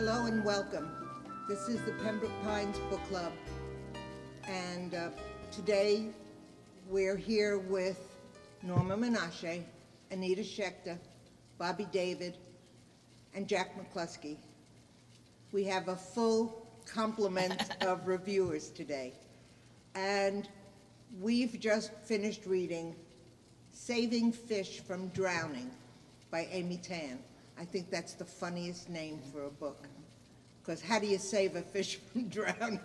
Hello and welcome. This is the Pembroke Pines Book Club, and today we're here with Norma Menashe, Anita Schechter, Bobby David, and Jack McCluskey. We have a full complement of reviewers today, and we've just finished reading Saving Fish from Drowning by Amy Tan. I think that's the funniest name for a book, because how do you save a fish from drowning?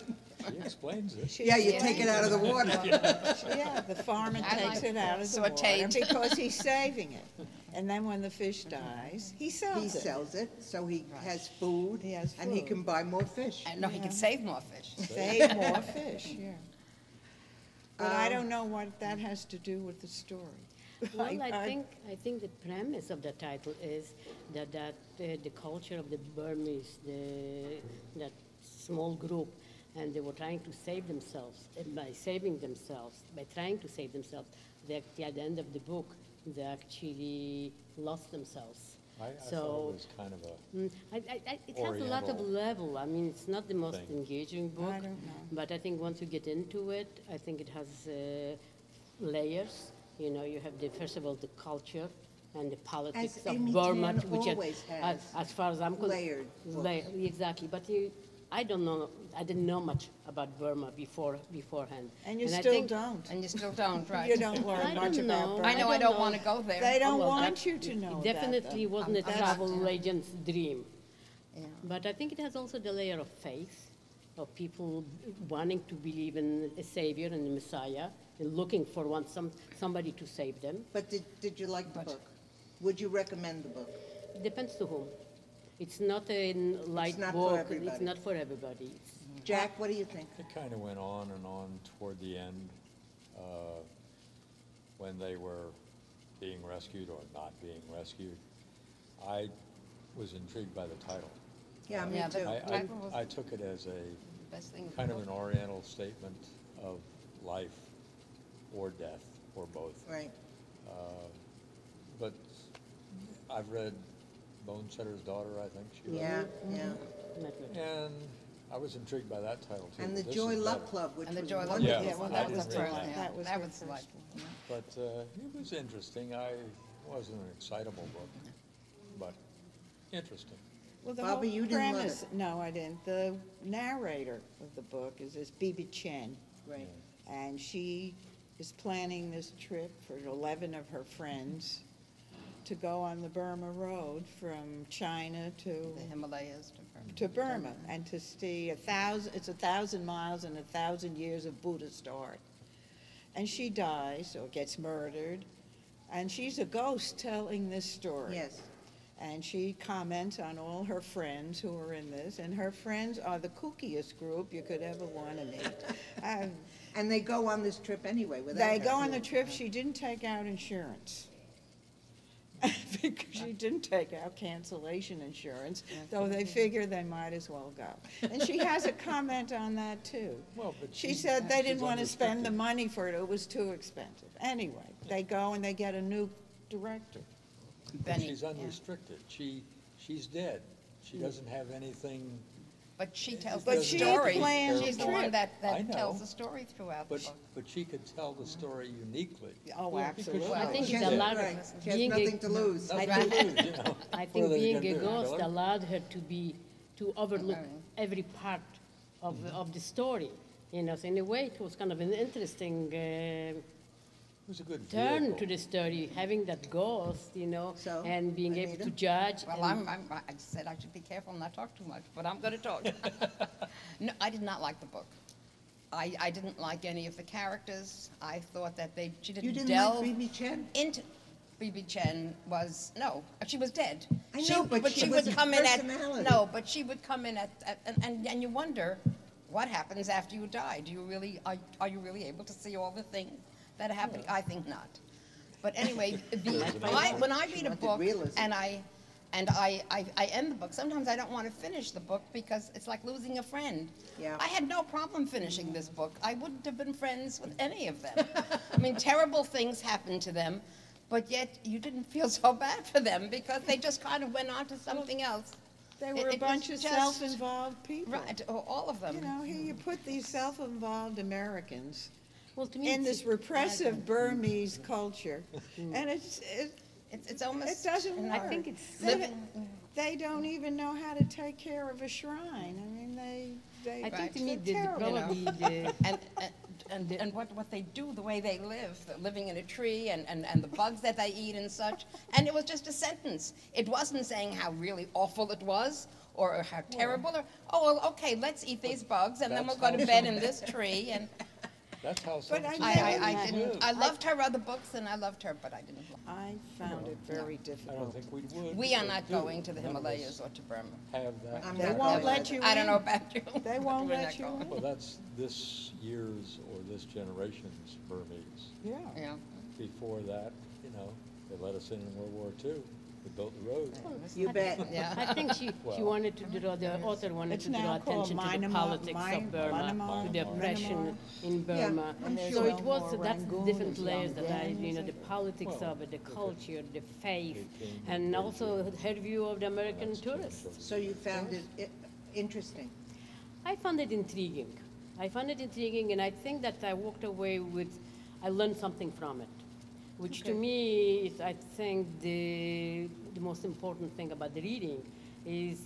She explains it. Yeah, you take it out of the water. Yeah, the farmer takes it out of the water because he's saving it. And then when the fish dies, he sells it. He sells it, so he has food, He has and he food. can buy more fish. And no, he can save more fish. Save more fish, yeah. But I don't know what that has to do with the story. Well, I think the premise of the title is that the culture of the Burmese, that small group, and they were trying to save themselves. And by trying to save themselves, at the end of the book, they actually lost themselves. I thought it was kind of a It has a lot of Oriental level. I mean, it's not the most thing. engaging book, I don't know. but I think once you get into it, I think it has layers. You know, you have first of all the culture and the politics As of Amy Burma, Tan which always has as far as I'm concerned, layered books. exactly. But I don't know. I didn't know much about Burma beforehand. And you I still think- don't. And you still don't, right? You don't learn I much don't about know. Burma. I know I don't want to go there. They don't well, want that- you to know It that, definitely though. wasn't a That's- travel agent's dream. Yeah. But I think it has also the layer of faith, of people wanting to believe in a savior and a Messiah, and looking for somebody to save them. But did you like the book? Would you recommend the book? It depends to whom. It's not a light not for book. everybody. It's not for everybody. Jack, what do you think? It kind of went on and on toward the end, when they were being rescued or not being rescued. I was intrigued by the title. Yeah, me Yeah, the too. title was I took it as a best thing. kind of an oriental statement of life or death, or both. Right. But I've read Bonesetter's Daughter, I think she wrote. Yeah, yeah. Not good. And I was intrigued by that title too. And the This Joy is Luck better. Club, which And the was Joy Luck wonderful. Yeah, Yeah, well, I that didn't was read the that. that was That her was first like, one. But it was interesting. It wasn't an excitable book, but interesting. Well, the Bobby, whole you didn't love premise, it. no, I didn't. The narrator of the book is this Bibi Chen, Right. and she is planning this trip for 11 of her friends to go on the Burma Road from China The Himalayas to Burma, and to see it's 1,000 miles and 1,000 years of Buddhist art. And she dies or gets murdered, and she's a ghost telling this story. Yes. And she comments on all her friends who are in this, and her friends are the kookiest group you could ever want to meet. And they go on this trip anyway without They her. go on the trip, she didn't take out insurance. Because she didn't take out cancellation insurance, though they figure they might as well go. And she has a comment on that too. Well, but She said they didn't she's want to spend the unrestricted. money for it, it was too expensive. Anyway, they go and they get a new director. Benny. She's unrestricted. She's dead. She doesn't have anything. But she tells But the she story. planned She's the the one trip. that I know. tells the story throughout the book. But she could tell the story uniquely. Oh, Well, because absolutely. I think She it has- allowed right. her, She has being nothing a, to lose. Nothing to lose, you know. I What think are they being gonna a do, ghost kill her? allowed her to overlook every part of the story. You know, so in a way, it was kind of an interesting It was a good turn vehicle. to the story, having that ghost, you know, So, and being able Anita? to judge. Well, and- I said I should be careful and not talk too much, but I'm going to talk. No, I did not like the book. I didn't like any of the characters. I thought that she You didn't didn't delve like Bibi Chen? into. Bibi Chen was, no, she was dead. I know, but she was a personality. No, but she would come in and you wonder, what happens after you die? Do you really, are you really able to see all the things that happen? I think not. But anyway, when I read a wanted book realism. and I end the book, sometimes I don't want to finish the book because it's like losing a friend. Yeah. I had no problem finishing this book. I wouldn't have been friends with any of them. I mean, terrible things happened to them, but yet you didn't feel so bad for them because they just kind of went on to something else. They were a It bunch of was just- self-involved people. Right, all of them. You know, here you put these self-involved Americans Well, to me, in it's- this repressive Burmese culture, and It's almost. it doesn't and work. I think it's They don't even know how to take care of a shrine. I mean, they I think to me, they're terrible. probably the, And what they do, the way they live, living in a tree and the bugs that they eat and such. And it was just a sentence. It wasn't saying how really awful it was or how terrible. Or, oh, well, okay, let's eat these bugs and then we'll That's go to how bed some- in this tree. And That's how some I societies didn't. live. I loved her other books and I loved her, but I didn't. I found it very I don't difficult. think we would. We are or not do. going to the None of us Himalayas or to Burma. Have that. I'm They not won't going let you in. I don't know about you. They won't We're let not you going. in. Well, that's this year's or this generation's Burmese. Yeah. Yeah. Before that, they let us in World War II. We built the road. You bet. Yeah. I think she Well- wanted to draw, the author wanted It's to draw now called attention to the politics of Burma, to the oppression in Burma. I'm there's So sure. it was, more that's Rangoon, different there's layers that I, Yangon, the politics Well, of it, the okay. culture, the faith, They came and to also Beijing. her view of the American That's changed tourists. over So you found it interesting? I found it intriguing. I found it intriguing, and I think that I walked away with, I learned something from it, which to Okay. me is, I think, the most important thing about the reading is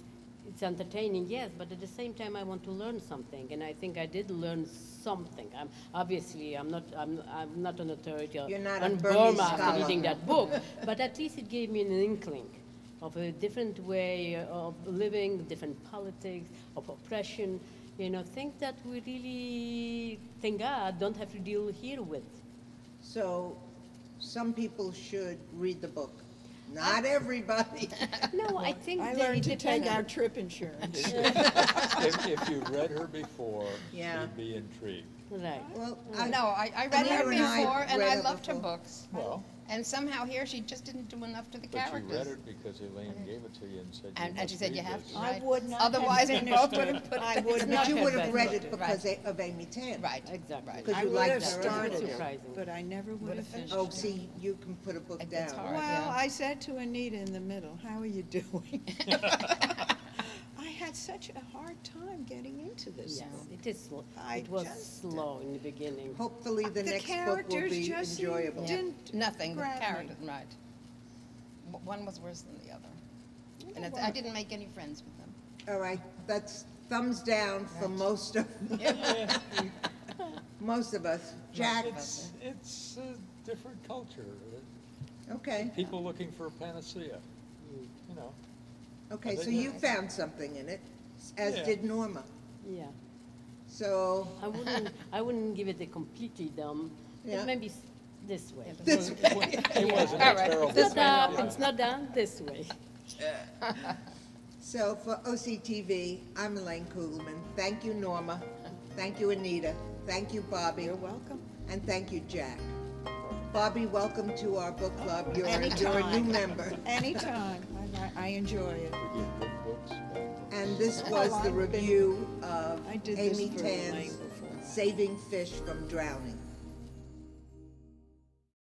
it's entertaining, yes, but at the same time I want to learn something, and I think I did learn something. Obviously, I'm not an authority You're not a on Burmese Burma after scholar. reading that book, but at least it gave me an inkling of a different way of living, different politics, of oppression, things that we really, thank God, don't have to deal here with. So some people should read the book. Not everybody. No, I think I that learned it to take depends. our trip insurance. If you read her before, Yeah. you'd be intrigued. Right. Well, No, I read her Anita and I before and read I her loved her before. books. Well, And somehow here she just didn't do enough to the but you characters. read it because Elaine gave it to you and said you And must she said read you have this. to. I Right. would not Otherwise, have we finished both would it. have put I it would but not you would have have read finished it because of Amy Tan. Right. Exactly. Right. Because I you would liked have her. started it, Surprising. but I never would have finished Oh, it. see, you can put a book It's down. hard. Well, Yeah. I said to Anita in the middle, how are you doing? I had such a hard time getting into this. Yes, now. it is. I It was just- slow in the beginning. Hopefully the next book will characters be just enjoyable. Yeah. didn't Nothing, the grab me. character, right. One was worse than the other. And well. I didn't make any friends with them. All right, that's thumbs down for most of, most of us. Jack, It's a different culture. okay, People looking for a panacea, you know. okay, so you found something in it, as Yeah. did Norma. Yeah. So, I wouldn't give it a completely dumb, Yeah. but maybe this way. this It wasn't All a right. terrible. It's not thing, up, it's not down, this way. So for OCTV, I'm Elaine Kugelman. Thank you, Norma. Thank you, Anita. Thank you, Bobby. You're welcome. And thank you, Jack. Bobby, welcome to our book club. You're a new Anytime. member. Anytime. I enjoy it. We give good books, bad books. And this was the I've been- review of I did this Amy for Elaine Tan's before. Saving Fish from Drowning.